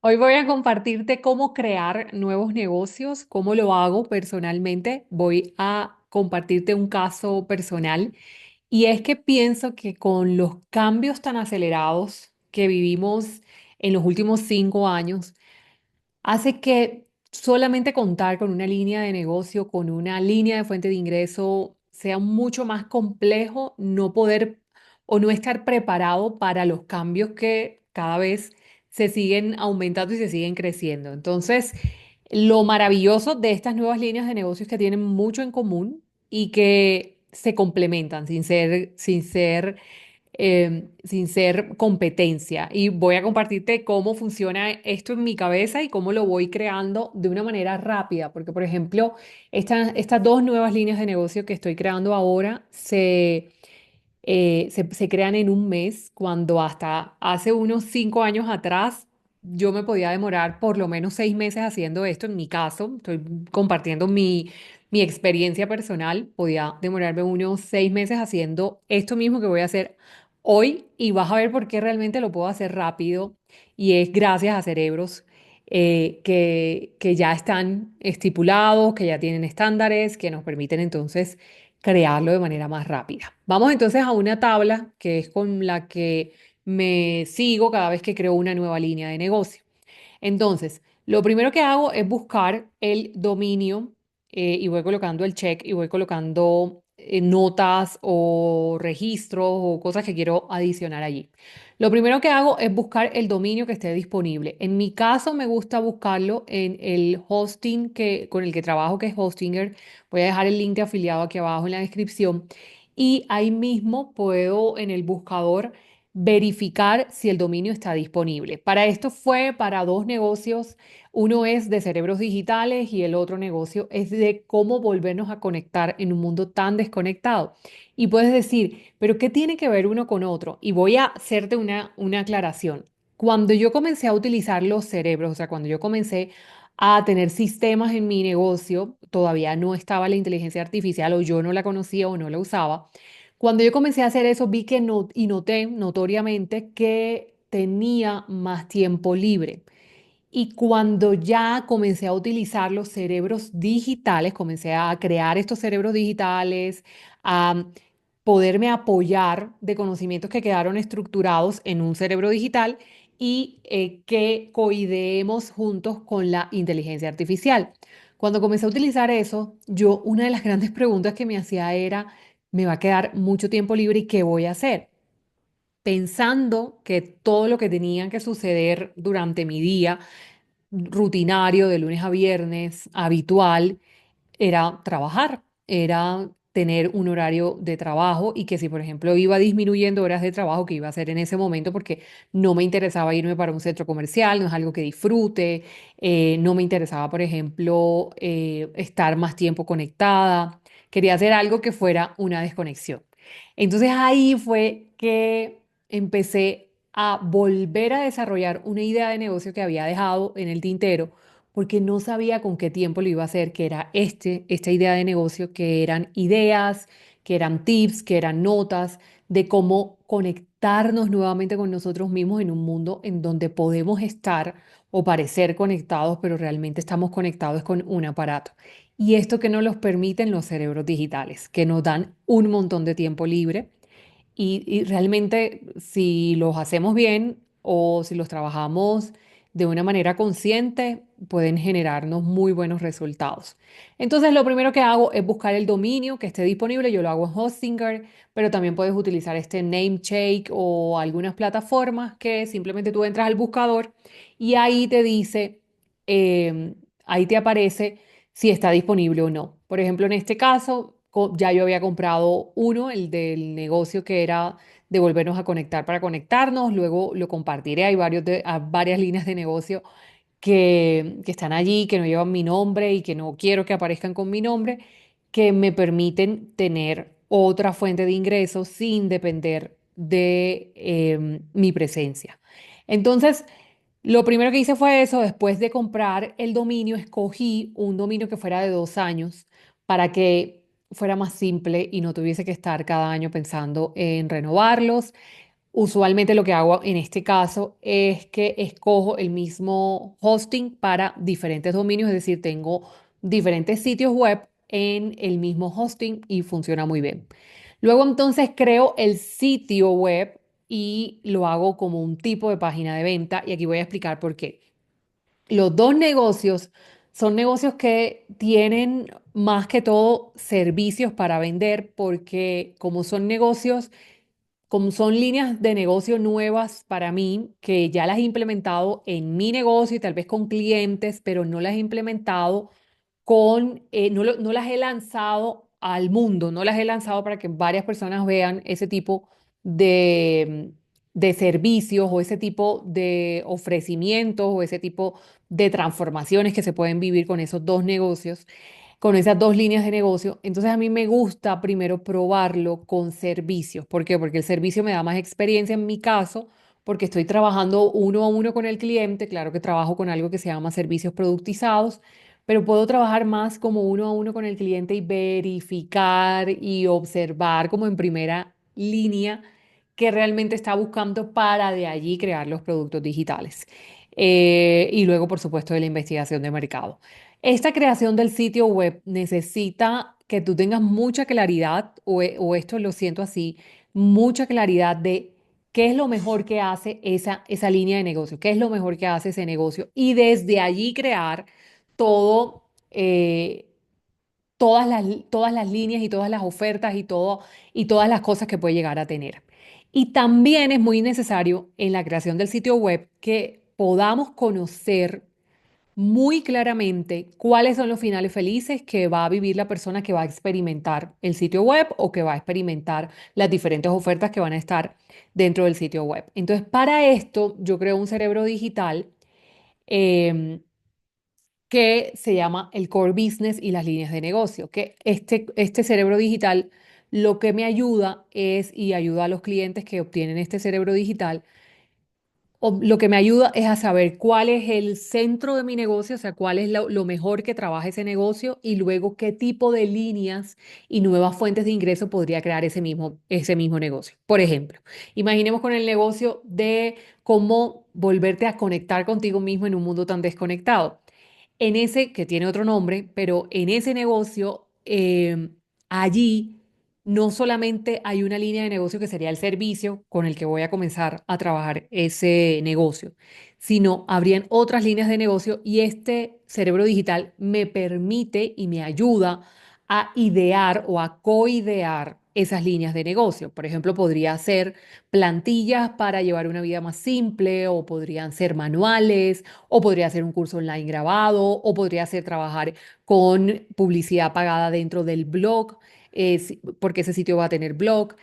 Hoy voy a compartirte cómo crear nuevos negocios, cómo lo hago personalmente. Voy a compartirte un caso personal y es que pienso que con los cambios tan acelerados que vivimos en los últimos 5 años, hace que solamente contar con una línea de negocio, con una línea de fuente de ingreso, sea mucho más complejo no poder o no estar preparado para los cambios que cada vez se siguen aumentando y se siguen creciendo. Entonces, lo maravilloso de estas nuevas líneas de negocios que tienen mucho en común y que se complementan sin ser competencia. Y voy a compartirte cómo funciona esto en mi cabeza y cómo lo voy creando de una manera rápida. Porque, por ejemplo, estas dos nuevas líneas de negocio que estoy creando ahora se crean en un mes, cuando hasta hace unos 5 años atrás yo me podía demorar por lo menos 6 meses haciendo esto. En mi caso, estoy compartiendo mi experiencia personal, podía demorarme unos 6 meses haciendo esto mismo que voy a hacer hoy y vas a ver por qué realmente lo puedo hacer rápido y es gracias a cerebros. Que ya están estipulados, que ya tienen estándares, que nos permiten entonces crearlo de manera más rápida. Vamos entonces a una tabla que es con la que me sigo cada vez que creo una nueva línea de negocio. Entonces, lo primero que hago es buscar el dominio y voy colocando el check y voy colocando notas o registros o cosas que quiero adicionar allí. Lo primero que hago es buscar el dominio que esté disponible. En mi caso me gusta buscarlo en el hosting con el que trabajo, que es Hostinger. Voy a dejar el link de afiliado aquí abajo en la descripción. Y ahí mismo puedo en el buscador verificar si el dominio está disponible. Para esto fue para dos negocios. Uno es de cerebros digitales y el otro negocio es de cómo volvernos a conectar en un mundo tan desconectado. Y puedes decir, pero ¿qué tiene que ver uno con otro? Y voy a hacerte una aclaración. Cuando yo comencé a utilizar los cerebros, o sea, cuando yo comencé a tener sistemas en mi negocio, todavía no estaba la inteligencia artificial o yo no la conocía o no la usaba. Cuando yo comencé a hacer eso, vi que y noté notoriamente que tenía más tiempo libre. Y cuando ya comencé a utilizar los cerebros digitales, comencé a crear estos cerebros digitales, a poderme apoyar de conocimientos que quedaron estructurados en un cerebro digital y que coideemos juntos con la inteligencia artificial. Cuando comencé a utilizar eso, una de las grandes preguntas que me hacía era, ¿me va a quedar mucho tiempo libre y qué voy a hacer? Pensando que todo lo que tenía que suceder durante mi día rutinario de lunes a viernes, habitual, era trabajar, era tener un horario de trabajo y que si, por ejemplo, iba disminuyendo horas de trabajo, que iba a hacer en ese momento porque no me interesaba irme para un centro comercial, no es algo que disfrute, no me interesaba, por ejemplo, estar más tiempo conectada, quería hacer algo que fuera una desconexión. Entonces ahí fue que empecé a volver a desarrollar una idea de negocio que había dejado en el tintero porque no sabía con qué tiempo lo iba a hacer, que era esta idea de negocio, que eran ideas, que eran tips, que eran notas de cómo conectarnos nuevamente con nosotros mismos en un mundo en donde podemos estar o parecer conectados, pero realmente estamos conectados con un aparato. Y esto que nos los permiten los cerebros digitales, que nos dan un montón de tiempo libre y realmente si los hacemos bien o si los trabajamos de una manera consciente, pueden generarnos muy buenos resultados. Entonces, lo primero que hago es buscar el dominio que esté disponible. Yo lo hago en Hostinger, pero también puedes utilizar este Namecheap o algunas plataformas que simplemente tú entras al buscador y ahí te dice, ahí te aparece si está disponible o no. Por ejemplo, en este caso, ya yo había comprado uno, el del negocio que era de volvernos a conectar para conectarnos, luego lo compartiré, varias líneas de negocio que están allí, que no llevan mi nombre y que no quiero que aparezcan con mi nombre, que me permiten tener otra fuente de ingresos sin depender de mi presencia. Entonces, lo primero que hice fue eso, después de comprar el dominio, escogí un dominio que fuera de 2 años para que fuera más simple y no tuviese que estar cada año pensando en renovarlos. Usualmente lo que hago en este caso es que escojo el mismo hosting para diferentes dominios, es decir, tengo diferentes sitios web en el mismo hosting y funciona muy bien. Luego entonces creo el sitio web y lo hago como un tipo de página de venta y aquí voy a explicar por qué. Los dos negocios son negocios que tienen más que todo servicios para vender porque como son negocios como son líneas de negocio nuevas para mí, que ya las he implementado en mi negocio y tal vez con clientes, pero no las he implementado no las he lanzado al mundo, no las he lanzado para que varias personas vean ese tipo de, de servicios o ese tipo de ofrecimientos o ese tipo de transformaciones que se pueden vivir con esos dos negocios con esas dos líneas de negocio. Entonces a mí me gusta primero probarlo con servicios. ¿Por qué? Porque el servicio me da más experiencia en mi caso, porque estoy trabajando uno a uno con el cliente. Claro que trabajo con algo que se llama servicios productizados, pero puedo trabajar más como uno a uno con el cliente y verificar y observar como en primera línea que realmente está buscando para de allí crear los productos digitales. Y luego, por supuesto, de la investigación de mercado. Esta creación del sitio web necesita que tú tengas mucha claridad, o esto lo siento así, mucha claridad de qué es lo mejor que hace esa línea de negocio, qué es lo mejor que hace ese negocio y desde allí crear todo, todas las líneas y todas las ofertas y todas las cosas que puede llegar a tener. Y también es muy necesario en la creación del sitio web que podamos conocer muy claramente cuáles son los finales felices que va a vivir la persona que va a experimentar el sitio web o que va a experimentar las diferentes ofertas que van a estar dentro del sitio web. Entonces, para esto, yo creo un cerebro digital em, que se llama el core business y las líneas de negocio, que este cerebro digital lo que me ayuda es, y ayuda a los clientes que obtienen este cerebro digital, lo que me ayuda es a saber cuál es el centro de mi negocio, o sea, cuál es lo mejor que trabaja ese negocio y luego qué tipo de líneas y nuevas fuentes de ingreso podría crear ese mismo negocio. Por ejemplo, imaginemos con el negocio de cómo volverte a conectar contigo mismo en un mundo tan desconectado. En ese, que tiene otro nombre, pero en ese negocio, allí no solamente hay una línea de negocio que sería el servicio con el que voy a comenzar a trabajar ese negocio, sino habrían otras líneas de negocio y este cerebro digital me permite y me ayuda a idear o a coidear esas líneas de negocio. Por ejemplo, podría ser plantillas para llevar una vida más simple o podrían ser manuales o podría ser un curso online grabado o podría ser trabajar con publicidad pagada dentro del blog porque ese sitio va a tener blog.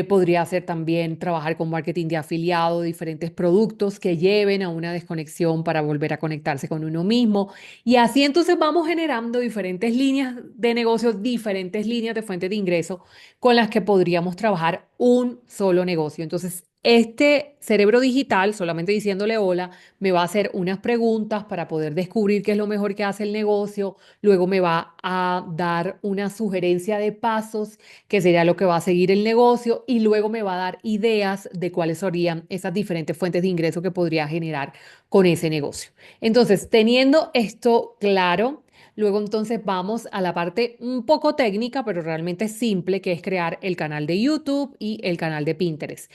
Podría ser también trabajar con marketing de afiliado, diferentes productos que lleven a una desconexión para volver a conectarse con uno mismo. Y así entonces vamos generando diferentes líneas de negocio, diferentes líneas de fuentes de ingreso con las que podríamos trabajar un solo negocio. Entonces, este cerebro digital, solamente diciéndole hola, me va a hacer unas preguntas para poder descubrir qué es lo mejor que hace el negocio. Luego me va a dar una sugerencia de pasos, que sería lo que va a seguir el negocio, y luego me va a dar ideas de cuáles serían esas diferentes fuentes de ingreso que podría generar con ese negocio. Entonces, teniendo esto claro, luego entonces vamos a la parte un poco técnica, pero realmente simple, que es crear el canal de YouTube y el canal de Pinterest,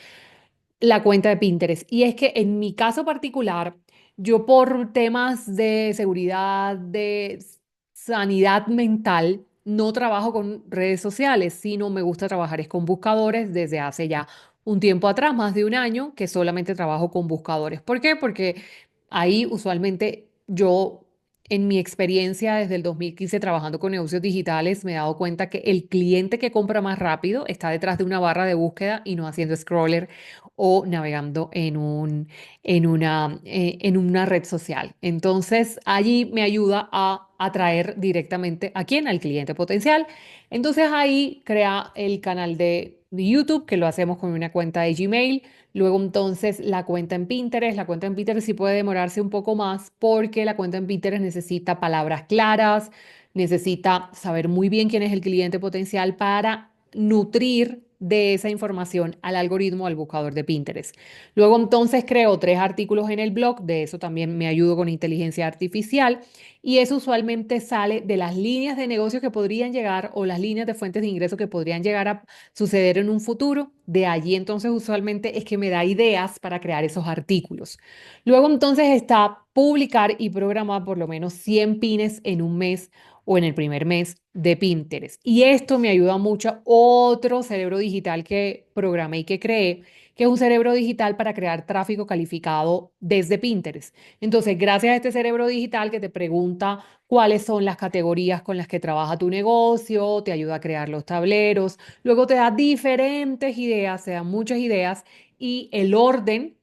la cuenta de Pinterest. Y es que en mi caso particular, yo por temas de seguridad, de sanidad mental, no trabajo con redes sociales, sino me gusta trabajar es con buscadores desde hace ya un tiempo atrás, más de un año, que solamente trabajo con buscadores. ¿Por qué? Porque ahí usualmente yo, en mi experiencia desde el 2015 trabajando con negocios digitales, me he dado cuenta que el cliente que compra más rápido está detrás de una barra de búsqueda y no haciendo scroller o navegando en una red social. Entonces, allí me ayuda a atraer directamente a quién, al cliente potencial. Entonces, ahí crea el canal de YouTube, que lo hacemos con una cuenta de Gmail. Luego, entonces, la cuenta en Pinterest. La cuenta en Pinterest sí puede demorarse un poco más porque la cuenta en Pinterest necesita palabras claras, necesita saber muy bien quién es el cliente potencial para nutrir de esa información al algoritmo, al buscador de Pinterest. Luego entonces creo 3 artículos en el blog, de eso también me ayudo con inteligencia artificial y eso usualmente sale de las líneas de negocio que podrían llegar o las líneas de fuentes de ingreso que podrían llegar a suceder en un futuro. De allí entonces usualmente es que me da ideas para crear esos artículos. Luego entonces está publicar y programar por lo menos 100 pines en un mes o en el primer mes de Pinterest. Y esto me ayuda mucho. Otro cerebro digital que programé y que creé, que es un cerebro digital para crear tráfico calificado desde Pinterest. Entonces, gracias a este cerebro digital que te pregunta cuáles son las categorías con las que trabaja tu negocio, te ayuda a crear los tableros, luego te da diferentes ideas, te da muchas ideas y el orden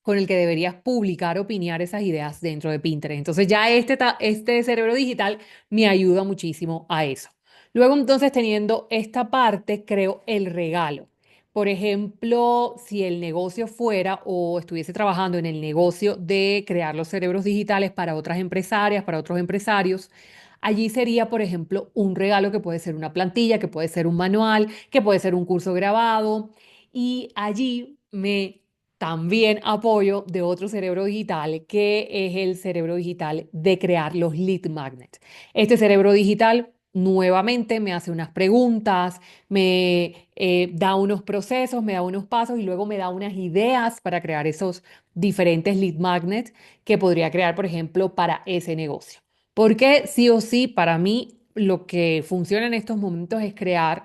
con el que deberías publicar, opinar esas ideas dentro de Pinterest. Entonces ya este cerebro digital me ayuda muchísimo a eso. Luego entonces teniendo esta parte, creo el regalo. Por ejemplo, si el negocio fuera o estuviese trabajando en el negocio de crear los cerebros digitales para otras empresarias, para otros empresarios, allí sería, por ejemplo, un regalo que puede ser una plantilla, que puede ser un manual, que puede ser un curso grabado. Y allí me también apoyo de otro cerebro digital, que es el cerebro digital de crear los lead magnets. Este cerebro digital nuevamente me hace unas preguntas, me da unos procesos, me da unos pasos y luego me da unas ideas para crear esos diferentes lead magnets que podría crear, por ejemplo, para ese negocio. Porque sí o sí, para mí, lo que funciona en estos momentos es crear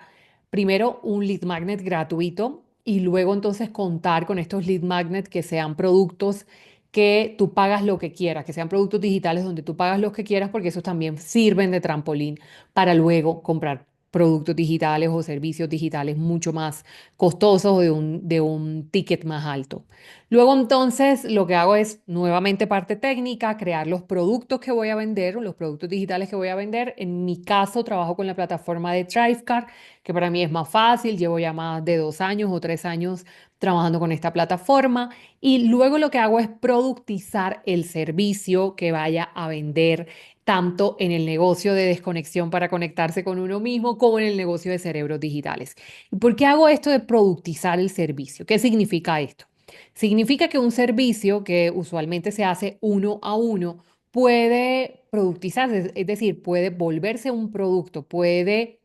primero un lead magnet gratuito y luego entonces contar con estos lead magnets que sean productos que tú pagas lo que quieras, que sean productos digitales donde tú pagas lo que quieras porque esos también sirven de trampolín para luego comprar productos digitales o servicios digitales mucho más costosos o de un ticket más alto. Luego entonces lo que hago es nuevamente parte técnica, crear los productos que voy a vender, los productos digitales que voy a vender. En mi caso trabajo con la plataforma de Thrivecart, que para mí es más fácil, llevo ya más de 2 años o 3 años trabajando con esta plataforma y luego lo que hago es productizar el servicio que vaya a vender tanto en el negocio de desconexión para conectarse con uno mismo como en el negocio de cerebros digitales. ¿Y por qué hago esto de productizar el servicio? ¿Qué significa esto? Significa que un servicio que usualmente se hace uno a uno puede productizarse, es decir, puede volverse un producto, puede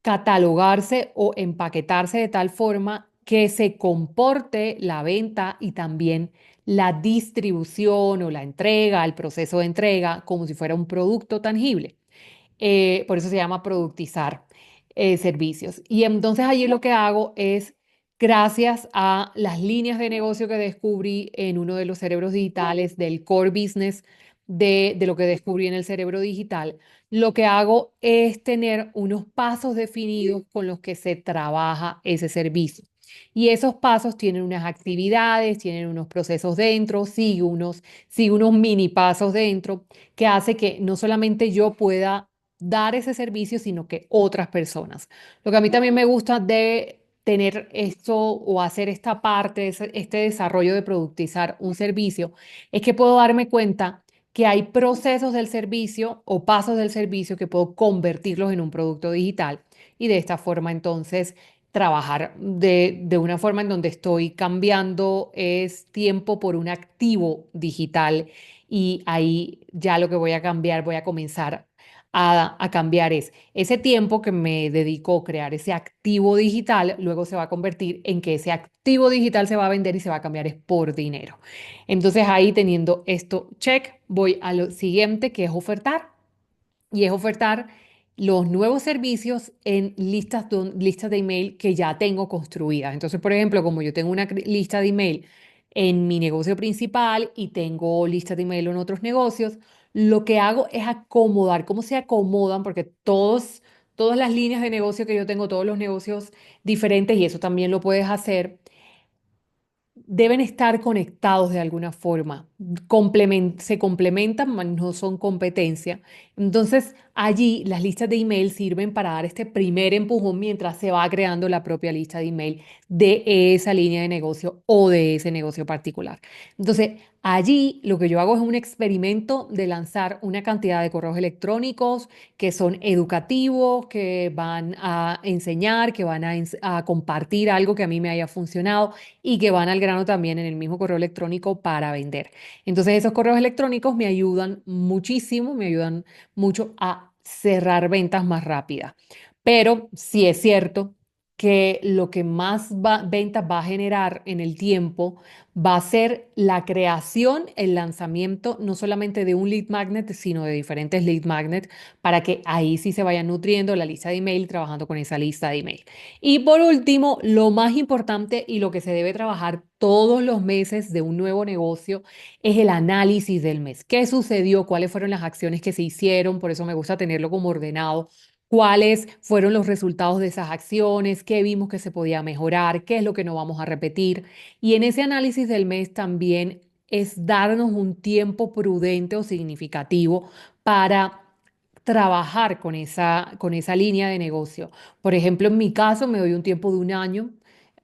catalogarse o empaquetarse de tal forma que se comporte la venta y también la distribución o la entrega, el proceso de entrega, como si fuera un producto tangible. Por eso se llama productizar servicios. Y entonces allí lo que hago es, gracias a las líneas de negocio que descubrí en uno de los cerebros digitales del core business de lo que descubrí en el cerebro digital, lo que hago es tener unos pasos definidos con los que se trabaja ese servicio. Y esos pasos tienen unas actividades, tienen unos procesos dentro, sigue unos mini pasos dentro, que hace que no solamente yo pueda dar ese servicio, sino que otras personas. Lo que a mí también me gusta de tener esto o hacer esta parte, este desarrollo de productizar un servicio, es que puedo darme cuenta que hay procesos del servicio o pasos del servicio que puedo convertirlos en un producto digital y de esta forma entonces trabajar de una forma en donde estoy cambiando es tiempo por un activo digital y ahí ya lo que voy a cambiar, voy a comenzar a cambiar es ese tiempo que me dedico a crear ese activo digital, luego se va a convertir en que ese activo digital se va a vender y se va a cambiar es por dinero. Entonces ahí teniendo esto check, voy a lo siguiente que es ofertar y es ofertar los nuevos servicios en listas de email que ya tengo construidas. Entonces, por ejemplo, como yo tengo una lista de email en mi negocio principal y tengo listas de email en otros negocios, lo que hago es acomodar, cómo se acomodan, porque todas las líneas de negocio que yo tengo, todos los negocios diferentes, y eso también lo puedes hacer deben estar conectados de alguna forma, se complementan, mas no son competencia. Entonces, allí las listas de email sirven para dar este primer empujón mientras se va creando la propia lista de email de esa línea de negocio o de ese negocio particular. Entonces, allí lo que yo hago es un experimento de lanzar una cantidad de correos electrónicos que son educativos, que van a enseñar, que van a compartir algo que a mí me haya funcionado y que van al grano también en el mismo correo electrónico para vender. Entonces esos correos electrónicos me ayudan muchísimo, me ayudan mucho a cerrar ventas más rápidas. Pero sí es cierto que lo que más ventas va a generar en el tiempo va a ser la creación, el lanzamiento, no solamente de un lead magnet, sino de diferentes lead magnets, para que ahí sí se vayan nutriendo la lista de email, trabajando con esa lista de email. Y por último, lo más importante y lo que se debe trabajar todos los meses de un nuevo negocio es el análisis del mes. ¿Qué sucedió? ¿Cuáles fueron las acciones que se hicieron? Por eso me gusta tenerlo como ordenado. ¿Cuáles fueron los resultados de esas acciones? ¿Qué vimos que se podía mejorar? ¿Qué es lo que no vamos a repetir? Y en ese análisis del mes también es darnos un tiempo prudente o significativo para trabajar con esa línea de negocio. Por ejemplo, en mi caso, me doy un tiempo de un año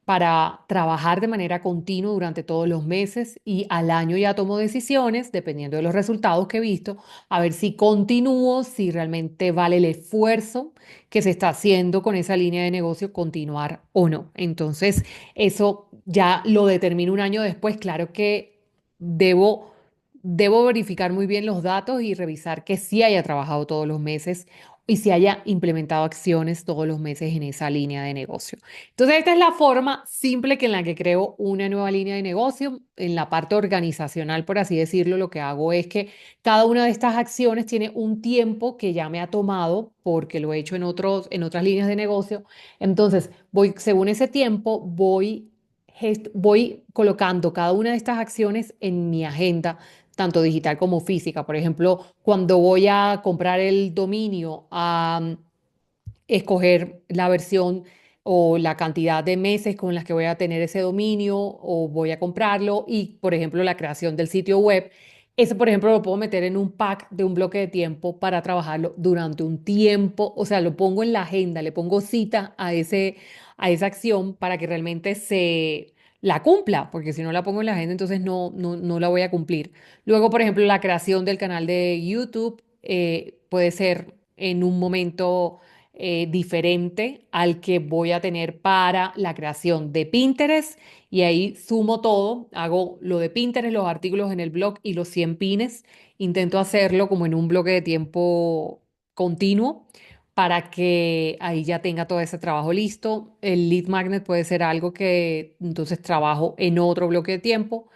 para trabajar de manera continua durante todos los meses y al año ya tomo decisiones, dependiendo de los resultados que he visto, a ver si continúo, si realmente vale el esfuerzo que se está haciendo con esa línea de negocio, continuar o no. Entonces, eso ya lo determino un año después. Claro que debo debo verificar muy bien los datos y revisar que sí haya trabajado todos los meses y si haya implementado acciones todos los meses en esa línea de negocio. Entonces, esta es la forma simple que en la que creo una nueva línea de negocio. En la parte organizacional, por así decirlo, lo que hago es que cada una de estas acciones tiene un tiempo que ya me ha tomado porque lo he hecho en otras líneas de negocio. Entonces, voy, según ese tiempo, voy colocando cada una de estas acciones en mi agenda tanto digital como física. Por ejemplo, cuando voy a comprar el dominio, a escoger la versión o la cantidad de meses con las que voy a tener ese dominio o voy a comprarlo y, por ejemplo, la creación del sitio web. Eso, por ejemplo, lo puedo meter en un pack de un bloque de tiempo para trabajarlo durante un tiempo, o sea, lo pongo en la agenda, le pongo cita a esa acción para que realmente se la cumpla, porque si no la pongo en la agenda, entonces no la voy a cumplir. Luego, por ejemplo, la creación del canal de YouTube puede ser en un momento diferente al que voy a tener para la creación de Pinterest y ahí sumo todo, hago lo de Pinterest, los artículos en el blog y los 100 pines, intento hacerlo como en un bloque de tiempo continuo para que ahí ya tenga todo ese trabajo listo. El lead magnet puede ser algo que entonces trabajo en otro bloque de tiempo.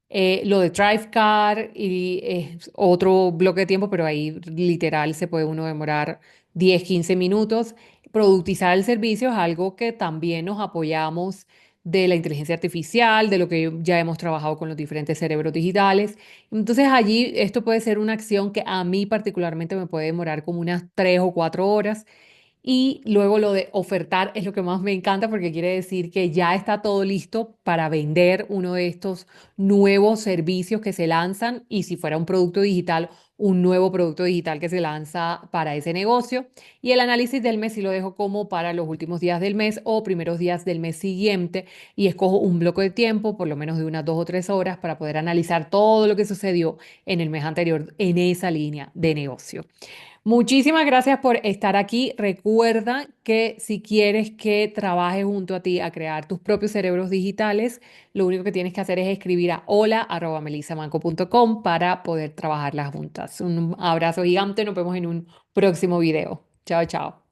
Lo de Drivecar y otro bloque de tiempo, pero ahí literal se puede uno demorar 10 15 minutos. Productizar el servicio es algo que también nos apoyamos de la inteligencia artificial, de lo que ya hemos trabajado con los diferentes cerebros digitales. Entonces allí esto puede ser una acción que a mí particularmente me puede demorar como unas 3 o 4 horas. Y luego lo de ofertar es lo que más me encanta porque quiere decir que ya está todo listo para vender uno de estos nuevos servicios que se lanzan y si fuera un producto digital, un nuevo producto digital que se lanza para ese negocio. Y el análisis del mes sí lo dejo como para los últimos días del mes o primeros días del mes siguiente y escojo un bloque de tiempo, por lo menos de unas 2 o 3 horas, para poder analizar todo lo que sucedió en el mes anterior en esa línea de negocio. Muchísimas gracias por estar aquí. Recuerda que si quieres que trabaje junto a ti a crear tus propios cerebros digitales, lo único que tienes que hacer es escribir a hola@melisamanco.com para poder trabajarlas juntas. Un abrazo gigante. Nos vemos en un próximo video. Chao, chao.